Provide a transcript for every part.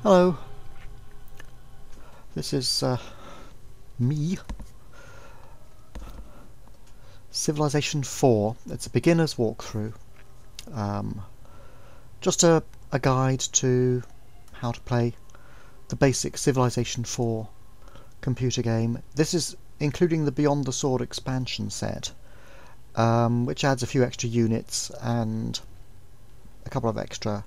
Hello, this is me, Civilization 4. It's a beginner's walkthrough. Um, just a guide to how to play the basic Civilization 4 computer game. This is including the Beyond the Sword expansion set, which adds a few extra units and a couple of extra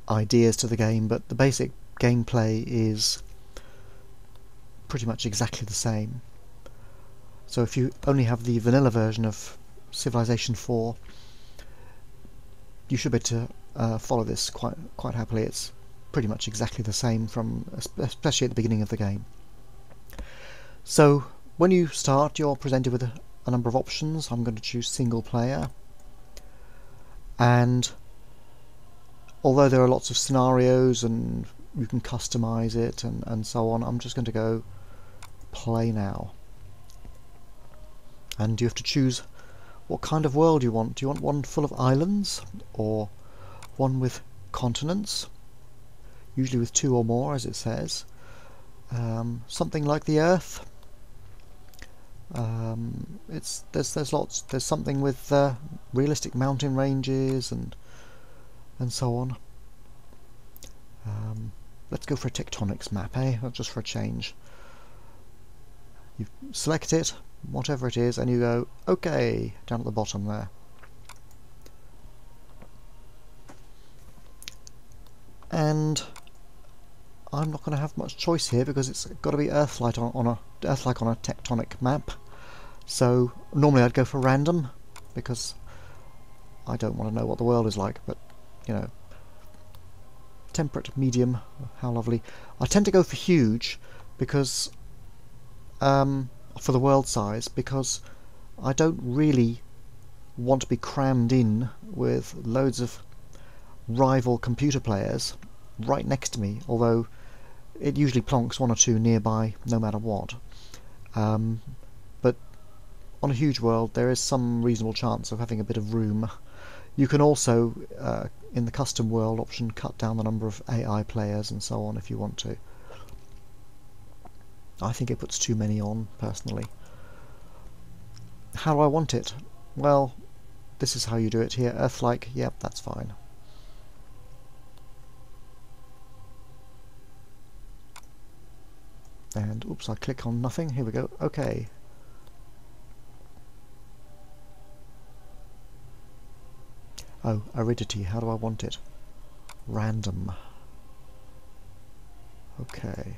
ideas to the game, but the basic gameplay is pretty much exactly the same. So if you only have the vanilla version of Civilization 4, you should be able to follow this quite happily. It's pretty much exactly the same, especially at the beginning of the game. So when you start, you're presented with a number of options. I'm going to choose single player, and although there are lots of scenarios and you can customize it and so on, I'm just going to go play now. And you have to choose what kind of world you want. Do you want one full of islands, or one with continents, usually with 2 or more, as it says? Something like the Earth. There's lots. There's something with realistic mountain ranges and so on. Let's go for a tectonics map, just for a change. You select it, whatever it is, and you go OK down at the bottom there. And I'm not going to have much choice here because it's got to be Earth-like on a tectonic map. So normally I'd go for random because I don't want to know what the world is like, but you know, temperate, medium, how lovely. I tend to go for huge because for the world size, because I don't really want to be crammed in with loads of rival computer players right next to me, although it usually plonks 1 or 2 nearby no matter what. But on a huge world there is some reasonable chance of having a bit of room. You can also, in the custom world option, cut down the number of AI players and so on if you want to. I think it puts too many on, personally. How do I want it? Well, this is how you do it here. Earth-like, yep, that's fine. And, oops, I click on nothing. Here we go. OK. Oh, aridity. How do I want it? Random. OK.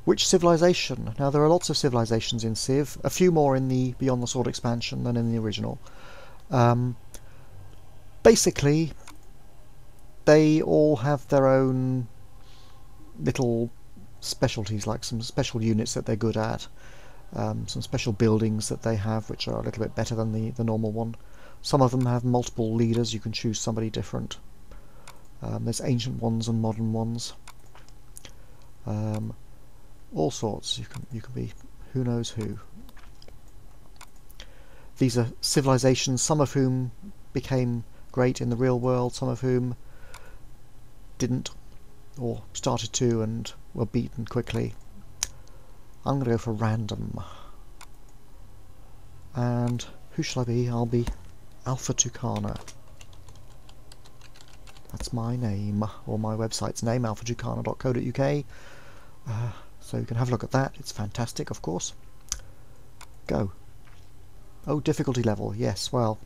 Which civilization? Now, there are lots of civilizations in Civ, a few more in the Beyond the Sword expansion than in the original. Basically, they all have their own little specialties, like some special units that they're good at, some special buildings that they have which are a little bit better than the normal one. Some of them have multiple leaders. You can choose somebody different. There's ancient ones and modern ones. All sorts. You can be who knows who. These are civilizations, some of whom became great in the real world, some of whom didn't, or started to and were beaten quickly. I'm going to go for random. And who shall I be? I'll be Alphatucana. That's my name, or my website's name, alphatucana.co.uk. So you can have a look at that. It's fantastic, of course. Go. Oh, difficulty level. Yes, well,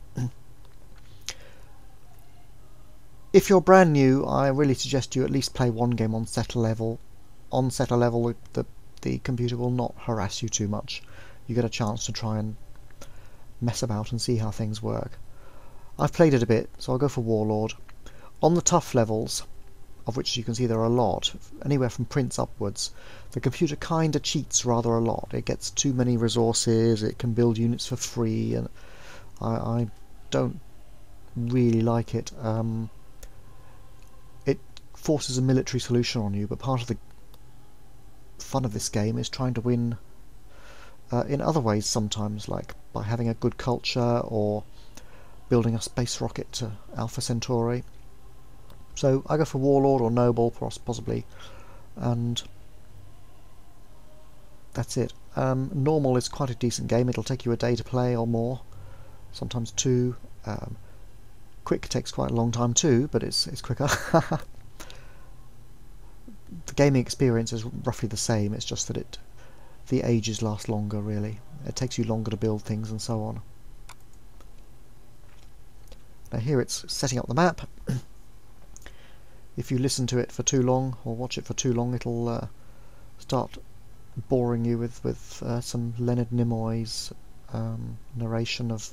if you're brand new, I really suggest you at least play one game on setter level. On setter level, the computer will not harass you too much. You get a chance to try and mess about and see how things work. I've played it a bit, so I'll go for Warlord. On the tough levels, of which you can see there are a lot, anywhere from Prince upwards, the computer kinda cheats rather a lot. It gets too many resources, it can build units for free, and I don't really like it. It forces a military solution on you, but part of the fun of this game is trying to win in other ways sometimes, like by having a good culture or building a space rocket to Alpha Centauri. So I go for warlord or noble, possibly, and that's it. Normal is quite a decent game. It'll take you a day to play or more, sometimes two. Quick takes quite a long time too, but it's quicker. The gaming experience is roughly the same. It's just that the ages last longer. Really, it takes you longer to build things and so on. Now here it's setting up the map. If you listen to it for too long or watch it for too long, it'll start boring you with some Leonard Nimoy's narration of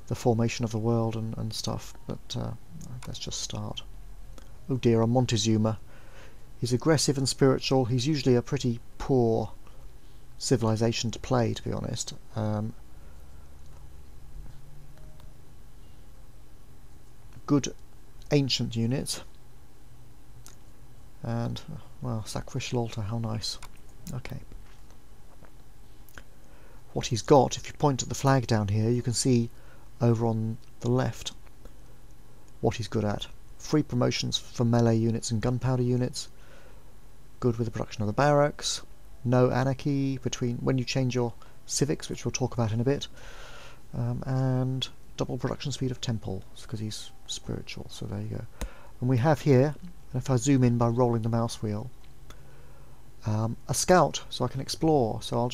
the formation of the world and stuff. But let's just start. Oh dear, I'm Montezuma. He's aggressive and spiritual. He's usually a pretty poor civilization to play, to be honest. Good ancient units. And, well, sacrificial altar, how nice. Okay. What he's got, if you point at the flag down here, you can see over on the left what he's good at. Free promotions for melee units and gunpowder units. Good with the production of the barracks. No anarchy between when you change your civics, which we'll talk about in a bit. And double production speed of temples, because he's spiritual, so there you go. And we have here, and if I zoom in by rolling the mouse wheel, a scout, so I can explore. So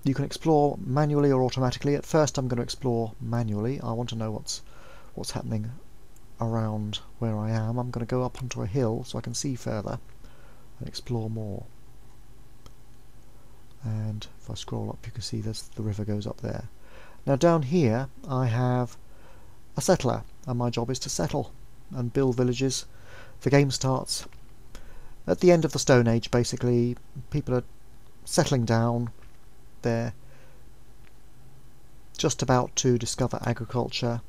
you can explore manually or automatically. At first I'm going to explore manually. I want to know what's happening around where I am. I'm going to go up onto a hill so I can see further and explore more. And if I scroll up, you can see the river goes up there. Now down here I have a settler, and my job is to settle and build villages. The game starts at the end of the Stone Age, basically. People are settling down. They're just about to discover agriculture,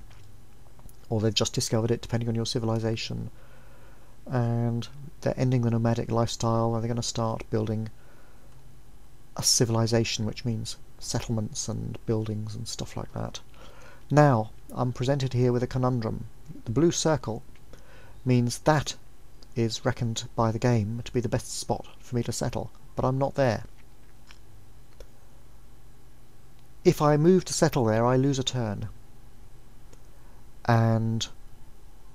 or they've just discovered it, depending on your civilization. And they're ending the nomadic lifestyle, and they're going to start building a civilization, which means settlements and buildings and stuff like that. Now, I'm presented here with a conundrum. The blue circle means that is reckoned by the game to be the best spot for me to settle, but I'm not there. If I move to settle there, I lose a turn, and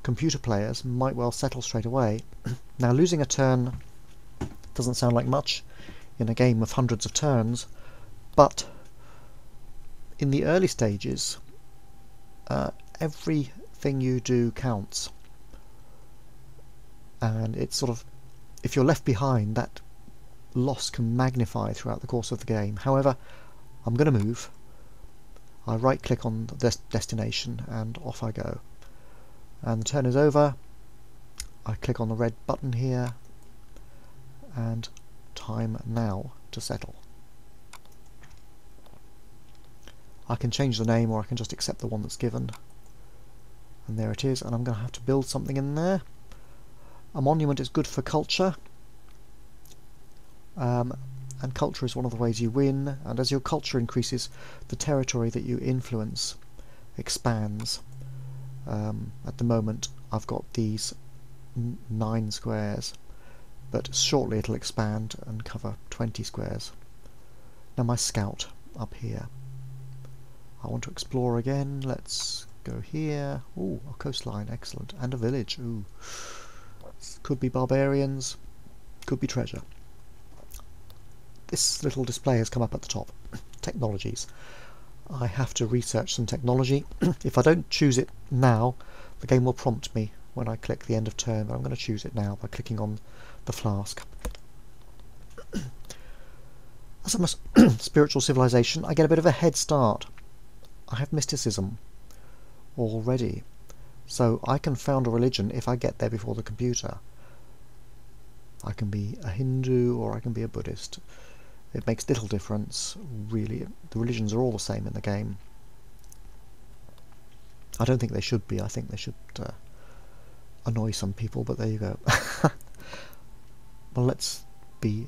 computer players might well settle straight away. Now, losing a turn doesn't sound like much in a game of hundreds of turns, but in the early stages, everything you do counts, and it's sort of, if you're left behind, that loss can magnify throughout the course of the game. However, I'm going to move. I right click on the destination and off I go, and the turn is over. I click on the red button here and time now to settle. I can change the name, or I can just accept the one that's given, and there it is. And I'm going to have to build something in there. A monument is good for culture, and culture is one of the ways you win, and as your culture increases, the territory that you influence expands. At the moment I've got these 9 squares, but shortly it'll expand and cover 20 squares. Now my scout up here, I want to explore again. Let's go here. Ooh, a coastline, excellent, and a village. Ooh, could be barbarians, could be treasure. This little display has come up at the top. Technologies. I have to research some technology. If I don't choose it now, the game will prompt me when I click the end of turn, but I'm going to choose it now by clicking on the flask. As I'm a spiritual civilization, I get a bit of a head start. I have mysticism already, so I can found a religion if I get there before the computer. I can be a Hindu or I can be a Buddhist. It makes little difference, really. The religions are all the same in the game. I don't think they should be. I think they should annoy some people, but there you go. Well, let's be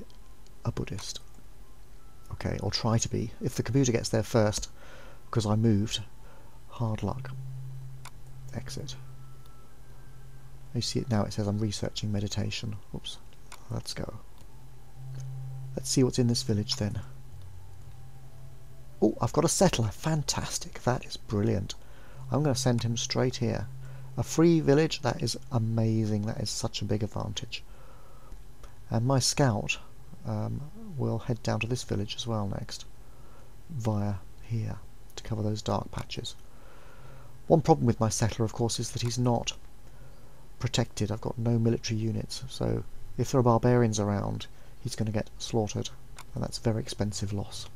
a Buddhist. Okay, or try to be. If the computer gets there first, because I moved, hard luck. Exit. You see it now, it says I'm researching meditation. Oops, let's go. Let's see what's in this village then. Oh, I've got a settler. Fantastic. That is brilliant. I'm going to send him straight here. A free village, that is amazing. That is such a big advantage. And my scout will head down to this village as well next, via here, to cover those dark patches. One problem with my settler, of course, is that he's not protected. I've got no military units, so if there are barbarians around, he's going to get slaughtered, and that's a very expensive loss.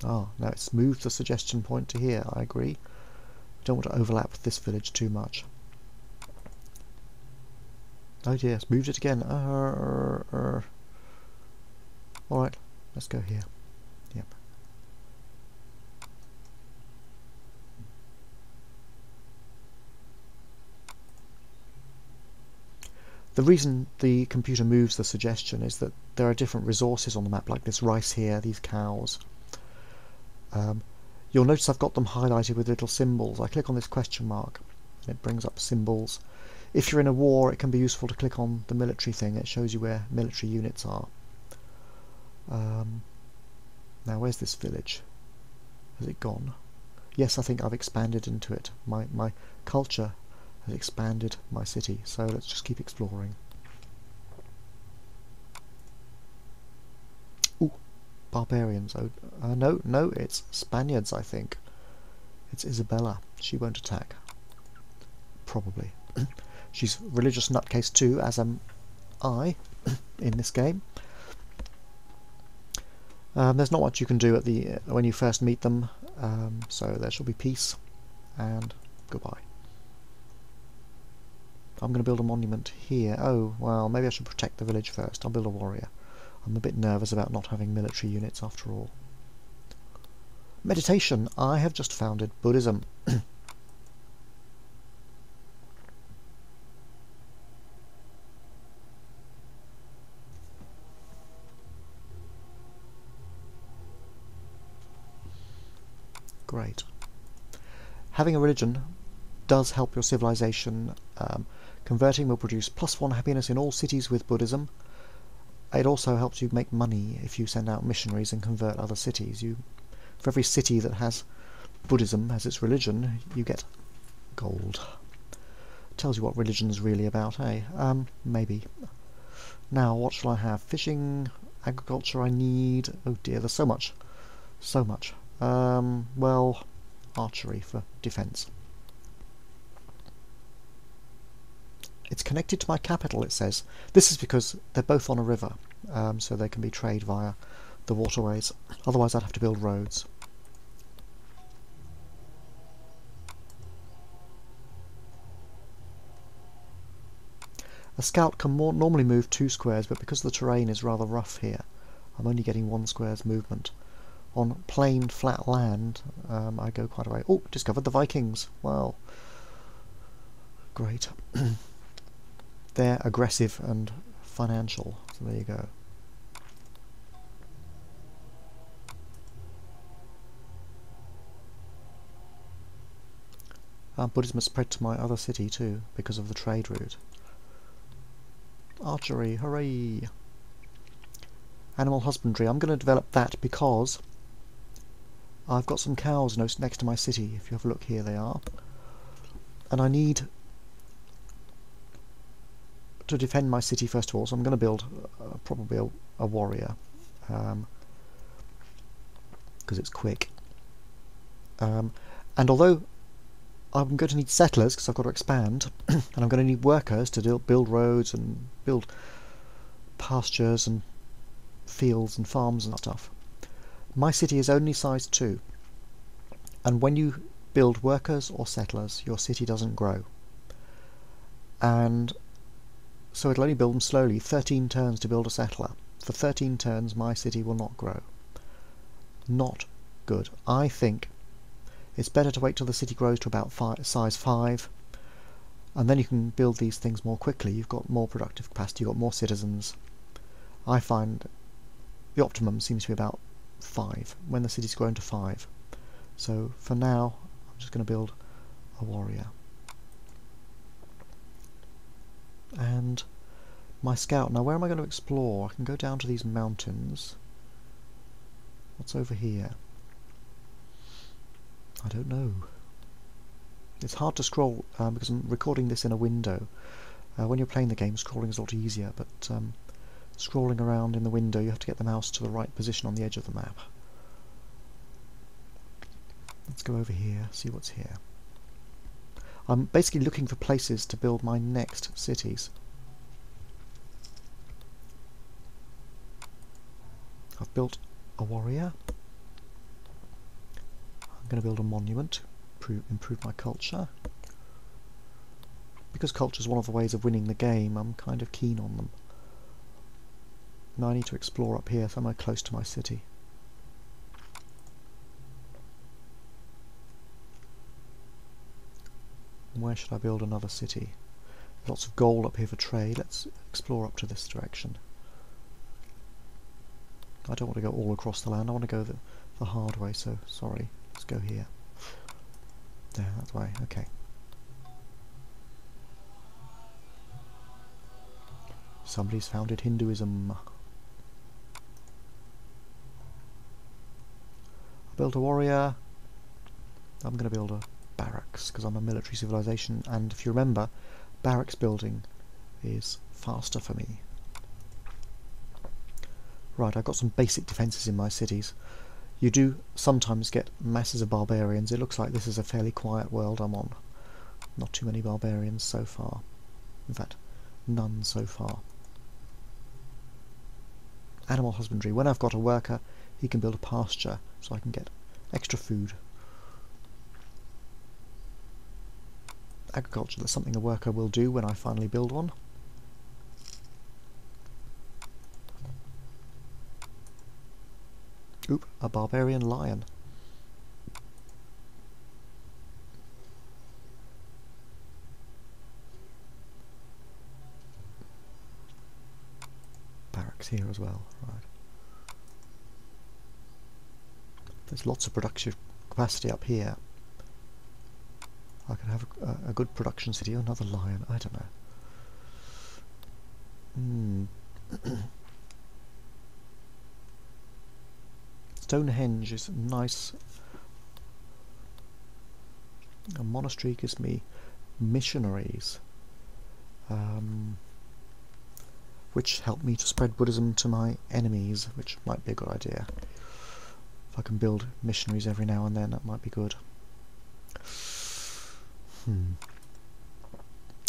Ah, now it's moved the suggestion point to here, I agree. We don't want to overlap with this village too much. Oh dear, it's moved it again. Alright, let's go here. Yep. The reason the computer moves the suggestion is that there are different resources on the map, like this rice here, these cows. You'll notice I've got them highlighted with little symbols. I click on this question mark and it brings up symbols. If you're in a war, it can be useful to click on the military thing. It shows you where military units are. Now where's this village? Has it gone? Yes, I think I've expanded into it. My culture has expanded my city, so let's just keep exploring. Ooh, barbarians. Oh, no, it's Spaniards, I think. It's Isabella. She won't attack. Probably. She's religious nutcase too, as am I in this game. There's not much you can do at when you first meet them, so there shall be peace and goodbye. I'm going to build a monument here. Oh, well, maybe I should protect the village first. I'll build a warrior. I'm a bit nervous about not having military units after all. Meditation. I have just founded Buddhism. Great. Having a religion does help your civilization. Converting will produce +1 happiness in all cities with Buddhism. It also helps you make money if you send out missionaries and convert other cities. For every city that has Buddhism as its religion, you get gold. Tells you what religion's really about, eh? Maybe. Now, what shall I have? Fishing, agriculture I need. Oh dear, there's so much. So much. Well, archery for defence. It's connected to my capital, it says. This is because they're both on a river, so they can be traded via the waterways. Otherwise I'd have to build roads. A scout can normally move 2 squares, but because the terrain is rather rough here, I'm only getting 1 square's movement. On plain, flat land, I go quite a way. Oh, discovered the Vikings. Wow. Great. They're aggressive and financial, so there you go. Buddhism has spread to my other city too, because of the trade route. Archery, hooray! Animal husbandry, I'm going to develop that because I've got some cows next to my city. If you have a look here, they are. And I need to defend my city first of all, so I'm going to build probably a warrior, because it's quick. And although I'm going to need settlers, because I've got to expand, and I'm going to need workers to build roads and build pastures and fields and farms and stuff, my city is only size 2. And when you build workers or settlers, your city doesn't grow. And so it'll only build them slowly. 13 turns to build a settler. For 13 turns, my city will not grow. Not good. I think it's better to wait till the city grows to about size 5, and then you can build these things more quickly. You've got more productive capacity, you've got more citizens. I find the optimum seems to be about 5, when the city's grown to 5. So for now, I'm just going to build a warrior. And my scout. Now where am I going to explore? I can go down to these mountains. What's over here? I don't know. It's hard to scroll because I'm recording this in a window. When you're playing the game, scrolling is a lot easier, but scrolling around in the window, you have to get the mouse to the right position on the edge of the map. Let's go over here, see what's here. I'm basically looking for places to build my next cities. I've built a warrior. I'm going to build a monument, improve my culture. Because culture is one of the ways of winning the game, I'm kind of keen on them. Now I need to explore up here, somewhere close to my city. Where should I build another city? Lots of gold up here for trade. Let's explore up to this direction. I don't want to go all across the land. I want to go the hard way, so sorry. Let's go here. There, that way. Okay. Somebody's founded Hinduism. I built a warrior. I'm going to build a barracks because I'm a military civilization, and if you remember, barracks building is faster for me. Right, I've got some basic defences in my cities. You do sometimes get masses of barbarians. It looks like this is a fairly quiet world I'm on. Not too many barbarians so far. In fact, none so far. Animal husbandry. When I've got a worker, he can build a pasture so I can get extra food. Agriculture, that's something a worker will do when I finally build one. Oop, a barbarian lion. Barracks here as well, right. There's lots of production capacity up here. I could have a good production city. Another lion, I don't know. Stonehenge is nice. A monastery gives me missionaries, which help me to spread Buddhism to my enemies, which might be a good idea. If I can build missionaries every now and then, that might be good.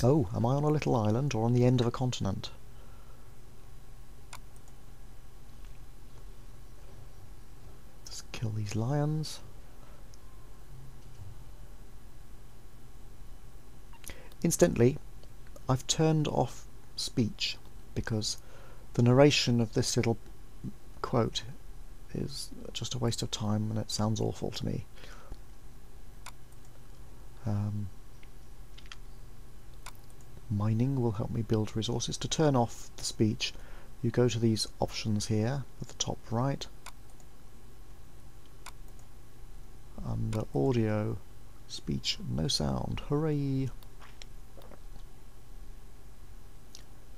Oh, am I on a little island or on the end of a continent? Let's kill these lions. Incidentally, I've turned off speech because the narration of this little quote is just a waste of time and it sounds awful to me. Mining will help me build resources. To turn off the speech, you go to these options here at the top right. Under audio, speech, no sound. Hooray!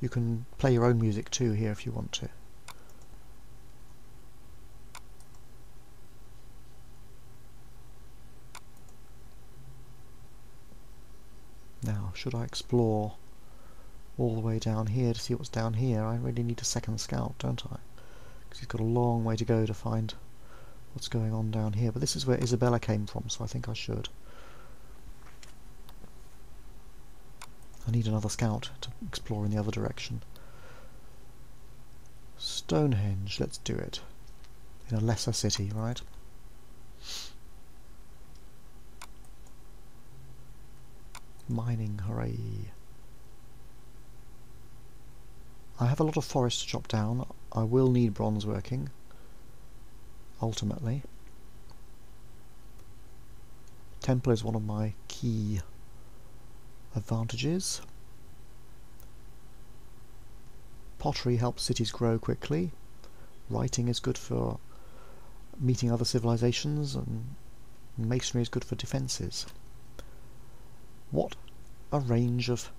You can play your own music too here if you want to. Now, should I explore all the way down here to see what's down here? I really need a second scout, don't I? Because he's got a long way to go to find what's going on down here. But this is where Isabella came from, so I think I should. I need another scout to explore in the other direction. Stonehenge, let's do it. In a lesser city, right? Mining, hooray. I have a lot of forest to chop down. I will need bronze working, ultimately. Temple is one of my key advantages. Pottery helps cities grow quickly. Writing is good for meeting other civilizations and Masonry is good for defences. What a range of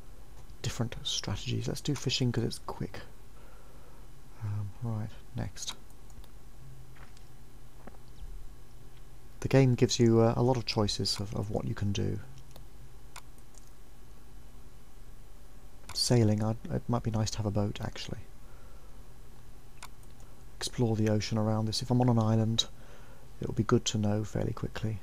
different strategies. Let's do fishing because it's quick. Right, next. The game gives you a lot of choices of what you can do. Sailing, it might be nice to have a boat actually. Explore the ocean around this. If I'm on an island, it will be good to know fairly quickly.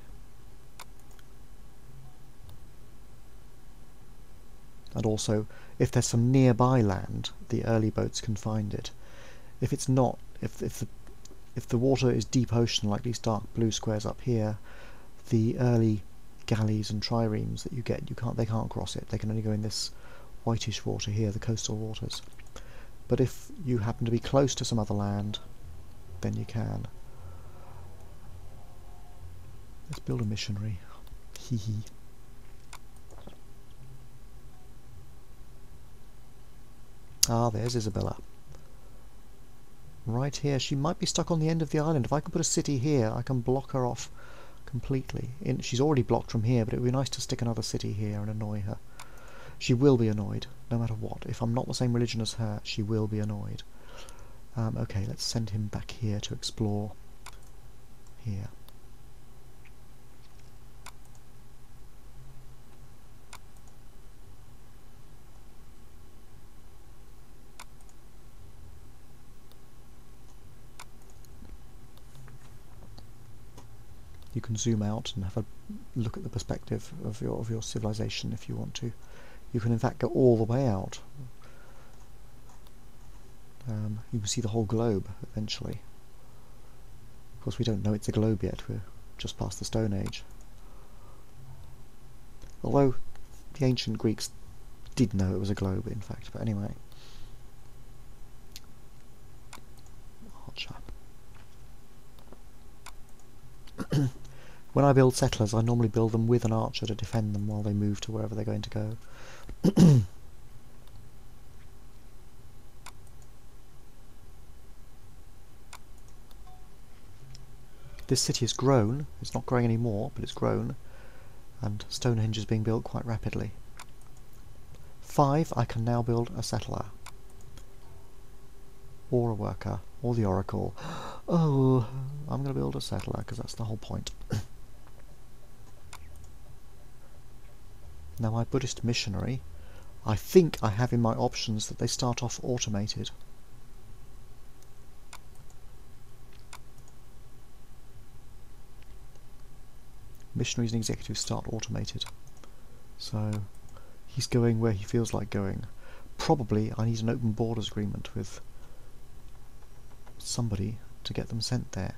And also, if there's some nearby land, the early boats can find it. If it's not, if the water is deep ocean like these dark blue squares up here, the early galleys and triremes that you get, they can't cross it. They can only go in this whitish water here, the coastal waters. But if you happen to be close to some other land, then you can. Let's build a missionary. Hee hee. Ah, there's Isabella. Right here. She might be stuck on the end of the island. If I can put a city here, I can block her off completely. She's already blocked from here, but it would be nice to stick another city here and annoy her. She will be annoyed, no matter what. If I'm not the same religion as her, she will be annoyed. Okay, let's send him back here to explore here. You can zoom out and have a look at the perspective of your civilization if you want to. You can in fact go all the way out. You can see the whole globe eventually. Of course we don't know it's a globe yet, we're just past the Stone Age. Although the ancient Greeks did know it was a globe in fact, but anyway. Archer. When I build settlers, I normally build them with an archer to defend them while they move to wherever they're going to go. This city has grown. It's not growing anymore, but it's grown. And Stonehenge is being built quite rapidly. 5, I can now build a settler. Or a worker. Or the oracle. Oh, I'm going to build a settler, because that's the whole point. Now my Buddhist missionary, I think I have in my options that they start off automated. Missionaries and executives start automated. So he's going where he feels like going. Probably I need an open borders agreement with somebody to get them sent there.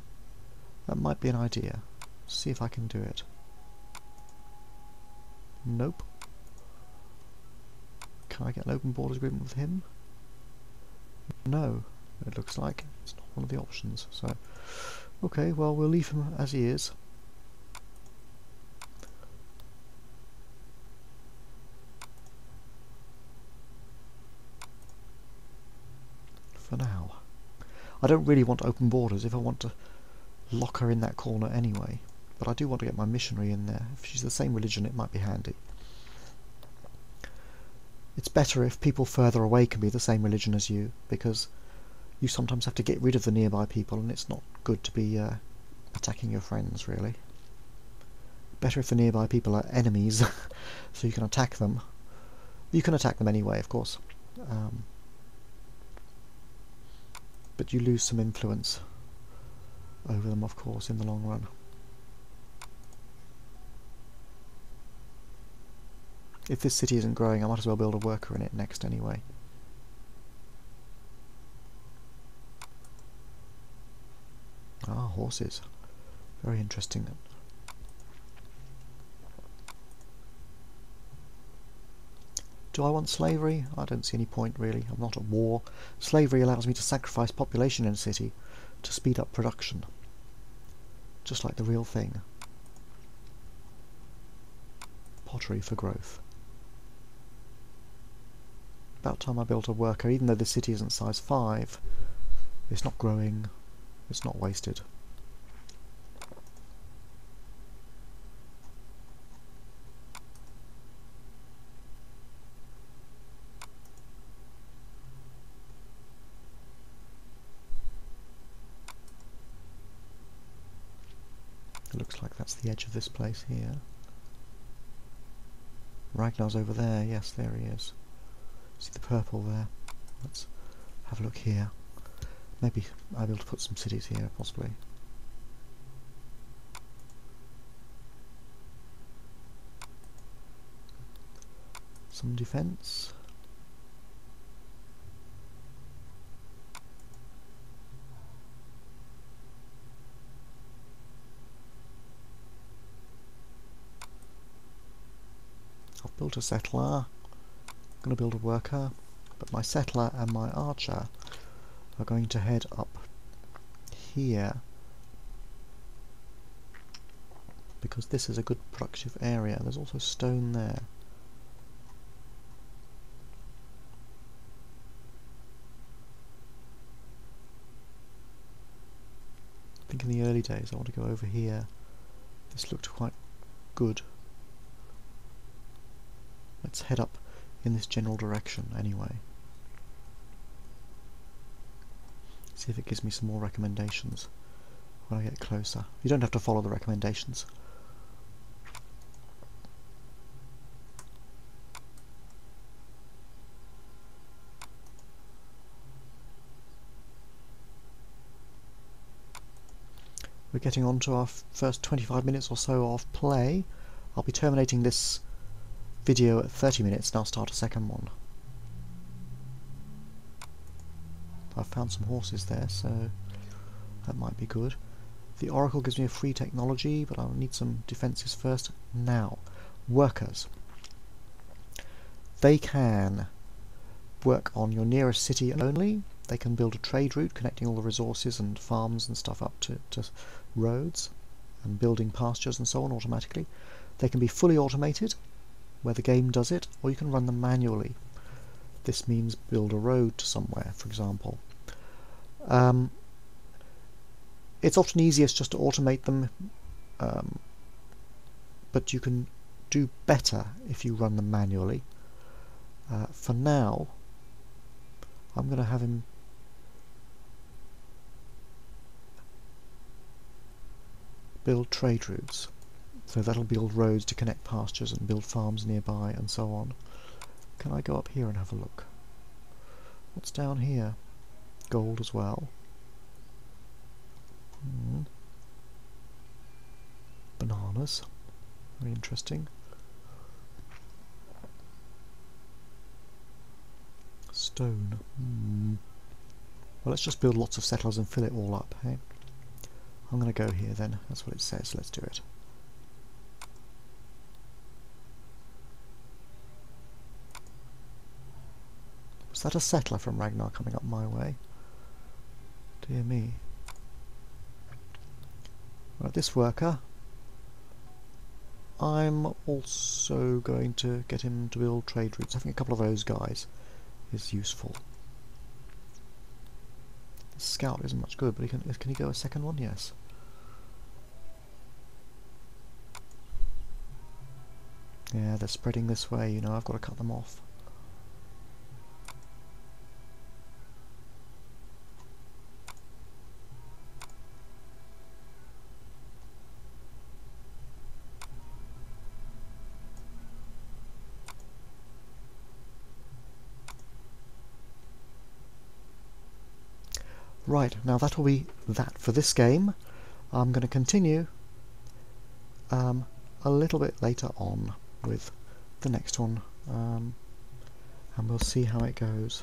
That might be an idea. See if I can do it. Nope. Can I get an open borders agreement with him? No, it looks like it's not one of the options. So, okay, well we'll leave him as he is. For now. I don't really want open borders if I want to lock her in that corner anyway. But I do want to get my missionary in there. If she's the same religion, it might be handy. It's better if people further away can be the same religion as you, because you sometimes have to get rid of the nearby people, and it's not good to be attacking your friends, really. Better if the nearby people are enemies, so you can attack them. You can attack them anyway, of course. But you lose some influence over them, of course, in the long run. If this city isn't growing, I might as well build a worker in it next anyway. Ah, horses. Very interesting. Do I want slavery? I don't see any point really. I'm not at war. Slavery allows me to sacrifice population in a city to speed up production. Just like the real thing. Pottery for growth. About time I built a worker, even though the city isn't size 5. It's not growing. It's not wasted. It looks like that's the edge of this place here. Ragnar's over there. Yes, there he is. See the purple there? Let's have a look here. Maybe I'll be able to put some cities here, possibly. Some defence. I've built a settler. I'm going to build a worker, but my settler and my archer are going to head up here because this is a good productive area. There's also stone there. I think in the early days I want to go over here. This looked quite good. Let's head up in this general direction anyway. See if it gives me some more recommendations when I get closer. You don't have to follow the recommendations. We're getting on to our first 25 minutes or so of play. I'll be terminating this video at 30 minutes and I'll start a second one. I've found some horses there, so that might be good. The Oracle gives me a free technology, but I'll need some defences first. Now, workers. They can work on your nearest city only. They can build a trade route connecting all the resources and farms and stuff up to roads and building pastures and so on automatically. They can be fully automated, where the game does it, or you can run them manually. This means build a road to somewhere, for example. It's often easiest just to automate them, but you can do better if you run them manually. For now, I'm going to have him build trade routes. So that'll build roads to connect pastures and build farms nearby and so on. Can I go up here and have a look? What's down here? Gold as well. Bananas. Very interesting. Stone. Well, let's just build lots of settlers and fill it all up, hey? I'm going to go here then. That's what it says. Let's do it. Was that a settler from Ragnar coming up my way? Dear me. Right, this worker, I'm also going to get him to build trade routes. Having a couple of those guys is useful. The scout isn't much good, but can he go a second one? Yes. Yeah, they're spreading this way, you know, I've got to cut them off. Right, now that'll be that for this game. I'm going to continue a little bit later on with the next one, and we'll see how it goes.